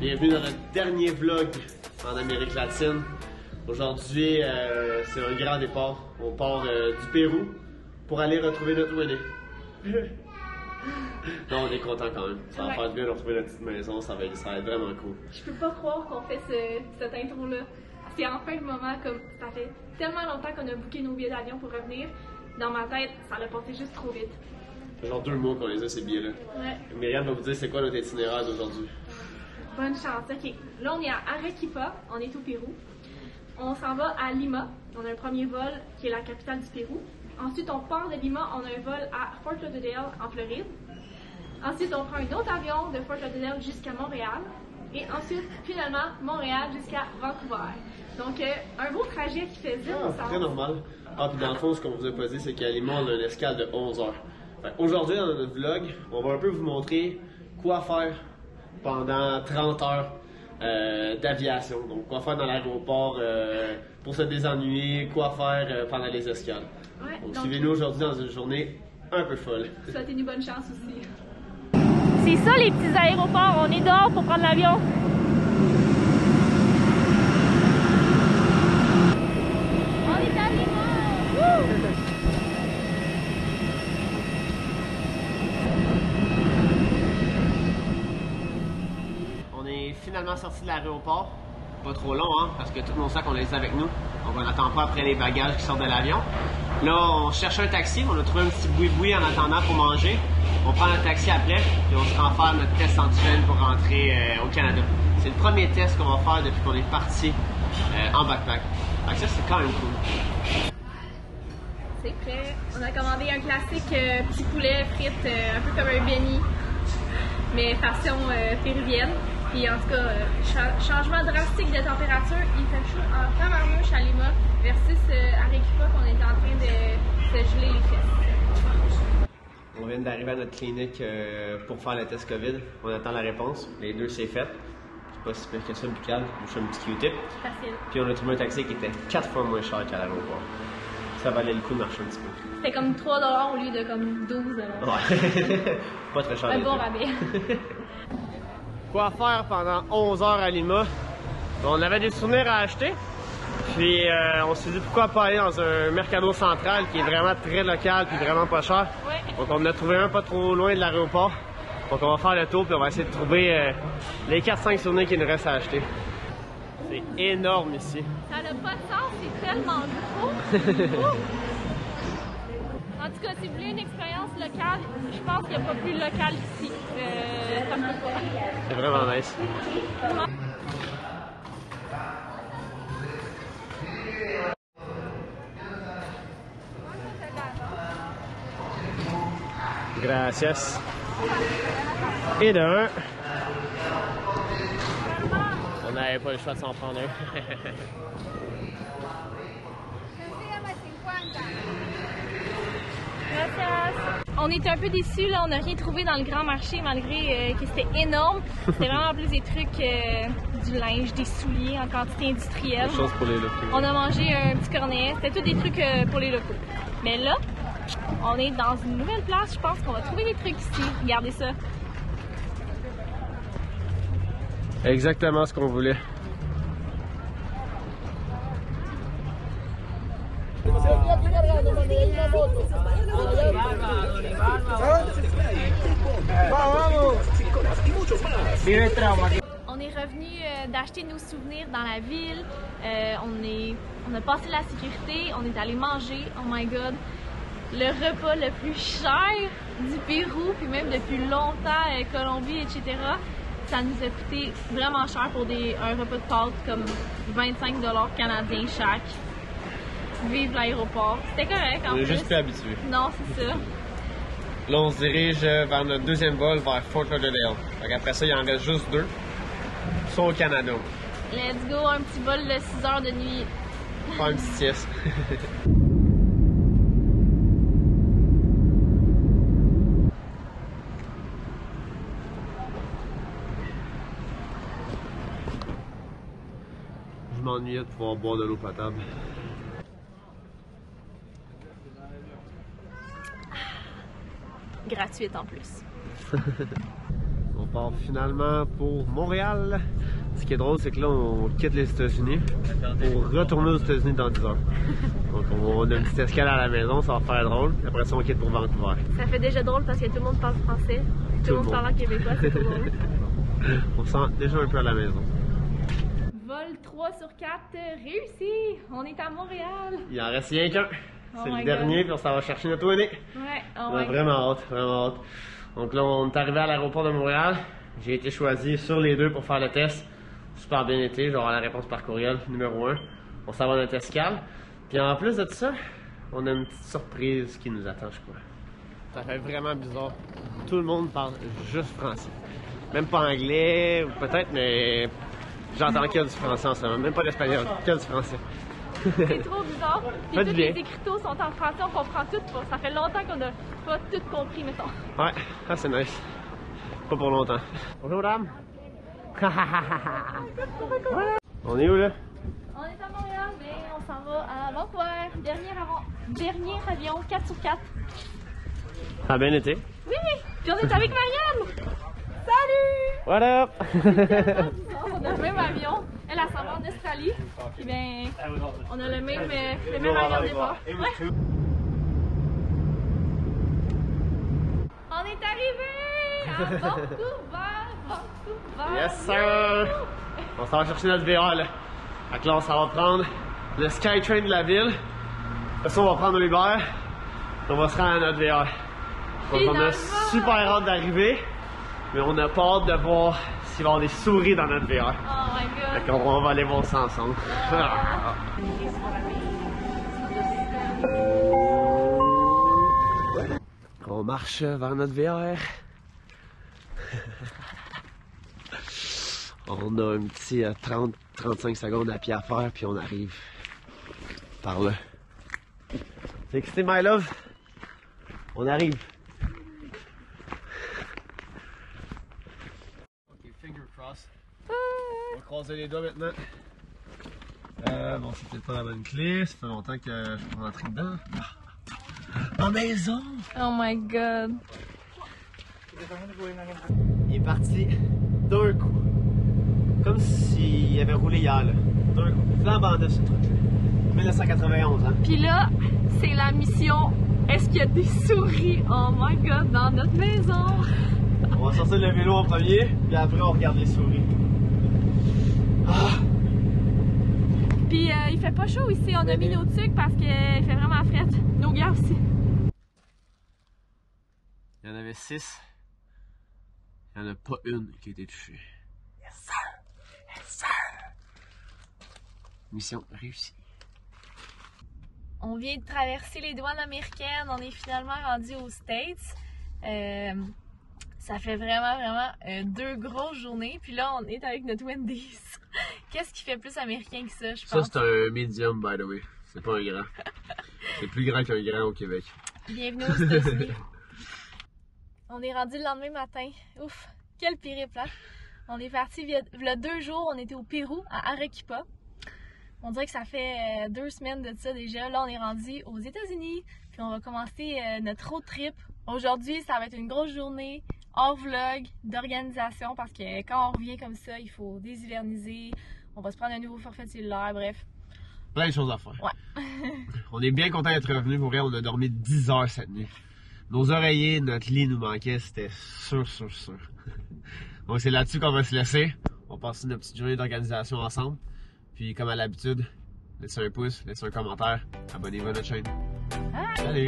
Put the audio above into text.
Bienvenue dans notre dernier vlog en Amérique latine. Aujourd'hui, c'est un grand départ. On part du Pérou pour aller retrouver notre Winnie. Non, on est content quand même. Ça va faire du bien de retrouver notre petite maison, ça va être vraiment cool. Je peux pas croire qu'on fait cette intro-là. C'est enfin le moment, comme ça fait tellement longtemps qu'on a booké nos billets d'avion pour revenir. Dans ma tête, ça l'a passé juste trop vite. Ça fait genre 2 mois qu'on les a ces billets-là. Ouais. Myriam va vous dire c'est quoi notre itinéraire d'aujourd'hui. Bonne chance. Ok, là on est à Arequipa, on est au Pérou. On s'en va à Lima. On a un premier vol qui est la capitale du Pérou. Ensuite, on part de Lima, on a un vol à Fort Lauderdale en Floride. Ensuite, on prend un autre avion de Fort Lauderdale jusqu'à Montréal. Et ensuite, finalement, Montréal jusqu'à Vancouver. Donc, un beau trajet qui fait zéro sens. Très normal. Ah, puis dans le fond, ce qu'on vous a pas dit, c'est qu'à Lima, on a une escale de 11 heures. Aujourd'hui, dans notre vlog, on va un peu vous montrer quoi faire pendant 30 heures d'aviation. Donc, quoi faire dans l'aéroport pour se désennuyer, quoi faire pendant les escales. Ouais, donc suivez-nous aujourd'hui dans une journée un peu folle. Souhaitez-nous bonne chance aussi. C'est ça les petits aéroports, on est dehors pour prendre l'avion. On est à Lima! On est finalement sorti de l'aéroport. Pas trop long, hein, parce que tous nos sacs, on les a avec nous. Donc, on n'attend pas après les bagages qui sortent de l'avion. Là, on cherche un taxi. On a trouvé un petit boui-boui en attendant pour manger. On prend un taxi après, puis on se rend faire notre test antigène pour rentrer au Canada. C'est le premier test qu'on va faire depuis qu'on est parti en backpack. Donc ça, c'est quand même cool. C'est prêt. On a commandé un classique petit poulet frites, un peu comme un béni, mais façon péruvienne. Puis en tout cas, changement drastique de température, il fait chaud en tabarnouche à Lima versus Arequipa qu'on est en train de se geler les fesses. On vient d'arriver à notre clinique pour faire le test COVID. On attend la réponse. Les deux, c'est fait. C'est pas si pire que ça, buccal. Je fais un petit Q-tip. Facile. Puis on a trouvé un taxi qui était 4 fois moins cher qu'à l'aéroport. Ça valait le coup de marcher un petit peu. C'était comme 3$ au lieu de comme 12$. Ouais. Pas très cher. Un bon rabais. Quoi faire pendant 11 heures à Lima? On avait des souvenirs à acheter. Puis on s'est dit pourquoi pas aller dans un Mercado Central qui est vraiment très local puis vraiment pas cher. Ouais. Donc on en a trouvé un pas trop loin de l'aéroport. Donc on va faire le tour puis on va essayer de trouver les 4-5 souvenirs qu'il nous reste à acheter. C'est énorme ici. Ça n'a pas de sens, c'est tellement gros. En tout cas, si vous voulez une expérience locale, je pense qu'il n'y a pas plus local ici. Ça me peut pas. C'est vraiment nice. Gracias. Et d'un. On n'avait pas le choix de s'en prendre un. On était un peu déçus, là, on n'a rien trouvé dans le grand marché malgré que c'était énorme. C'était vraiment plus des trucs, du linge, des souliers en quantité industrielle. Des choses pour les locaux. On a mangé un petit cornet, c'était tous des trucs pour les locaux. Mais là, on est dans une nouvelle place, je pense qu'on va trouver des trucs ici. Regardez ça. Exactement ce qu'on voulait. On est revenu d'acheter nos souvenirs dans la ville. On a passé la sécurité, on est allé manger. Oh my god! Le repas le plus cher du Pérou, puis même depuis longtemps, Colombie, etc. Ça nous a coûté vraiment cher pour un repas de pâtes comme 25$ canadiens chaque. Vive l'aéroport. C'était correct en plus. On est juste plus habitué. Non, c'est ça. Là, on se dirige vers notre deuxième vol vers Fort Lauderdale. Après ça, il en reste juste 2. Ils sont au Canada. Let's go, un petit vol de 6 heures de nuit. Faire une petite sieste. Je m'ennuyais de pouvoir boire de l'eau potable. Gratuite en plus. On part finalement pour Montréal. Ce qui est drôle, c'est que là, on quitte les États-Unis pour retourner aux États-Unis dans 10 heures. Donc, on a une petite escale à la maison, ça va faire drôle. Après ça, on quitte pour Vancouver. Ça fait déjà drôle parce que tout le monde parle français. Tout le monde parle en québécois, c'est tout drôle. On sent déjà un peu à la maison. Vol 3 sur 4 réussi! On est à Montréal! Il en reste rien qu'un. Oh C'est le my dernier, God. puis on s'en va chercher notre année. Ouais, oh On a my God. vraiment hâte, vraiment hâte. Donc là, on est arrivé à l'aéroport de Montréal. J'ai été choisi sur les deux pour faire le test. Super bien été, j'aurai la réponse par courriel, numéro 1. On s'en va à notre escale. Puis en plus de ça, on a une petite surprise qui nous attend, je crois. Ça fait vraiment bizarre. Tout le monde parle juste français. Même pas anglais, ou peut-être, mais j'entends qu'il y a du français en ce moment. Même pas d'espagnol, qu'il y a du français. C'est trop bizarre. Puis Pas tous du les bien. écriteaux sont en français, on comprend tout. Ça fait longtemps qu'on n'a pas tout compris, mettons. Ouais, ça c'est nice. Pas pour longtemps. Bonjour madame. On est où là? On est à Montréal, mais on s'en va à Vancouver. Dernier avion 4 sur 4. Ça a bien été. Oui! Puis on est avec Marianne! Salut! What up? On a le même avion. Elle s'en va en Australie. Puis ben, on a le même avion de départ. Ouais. On est arrivé à Vancouver! Yes sir! On s'en va chercher notre VR là. Fait que là on s'en va prendre le Skytrain de la ville. Après ça on va prendre l'Uber. On va se rendre à notre VR. Donc on a Finalement! super hâte d'arriver. Mais on a pas hâte de voir s'il va y avoir des souris dans notre VR. Oh my God! Fait qu'on va aller voir ça ensemble. On marche vers notre VR. On a un petit 30-35 secondes à pied à faire, puis on arrive par là. T'es excité, my love? On arrive. Ok, finger cross. On va croiser les doigts maintenant. Bon, c'est peut-être pas la bonne clé. Ça fait longtemps que je peux rentrer dedans. En maison! Oh my God! Il est parti d'un coup. Comme s'il avait roulé hier, là. D'un coup. Flambant de ce truc-là. 1991, hein? Puis là, c'est la mission. Est-ce qu'il y a des souris? Oh my God, dans notre maison! On va sortir le vélo en premier, puis après on regarde les souris. Ah! Puis il fait pas chaud ici, on a mis nos tucs parce qu'il fait vraiment frais. Nos gars aussi. Il y en avait 6. Il n'y en a pas une qui a été touchée. Yes sir! Yes sir! Mission réussie. On vient de traverser les douanes américaines, on est finalement rendu aux States. Ça fait vraiment 2 grosses journées. Puis là, on est avec notre Wendy's. Qu'est-ce qui fait plus américain que ça, je Ça, pense? c'est un medium, by the way. C'est pas un grand. C'est plus grand qu'un grand au Québec. Bienvenue aux États-Unis. On est rendu le lendemain matin. Ouf, quel périple, hein? On est parti il y a 2 jours, on était au Pérou, à Arequipa. On dirait que ça fait 2 semaines de ça déjà. Là, on est rendu aux États-Unis. Puis on va commencer notre road trip. Aujourd'hui, ça va être une grosse journée hors vlog, d'organisation, parce que quand on revient comme ça, il faut déshiverniser. On va se prendre un nouveau forfait cellulaire, bref. Plein de choses à faire. Ouais. On est bien content d'être revenu. Pour vrai, on a dormi 10 heures cette nuit. Nos oreillers, notre lit nous manquait, c'était sûr. Donc c'est là-dessus qu'on va se laisser. On passe une petite journée d'organisation ensemble. Puis comme à l'habitude, laissez un pouce, laissez un commentaire, abonnez-vous à notre chaîne. Ah. Salut!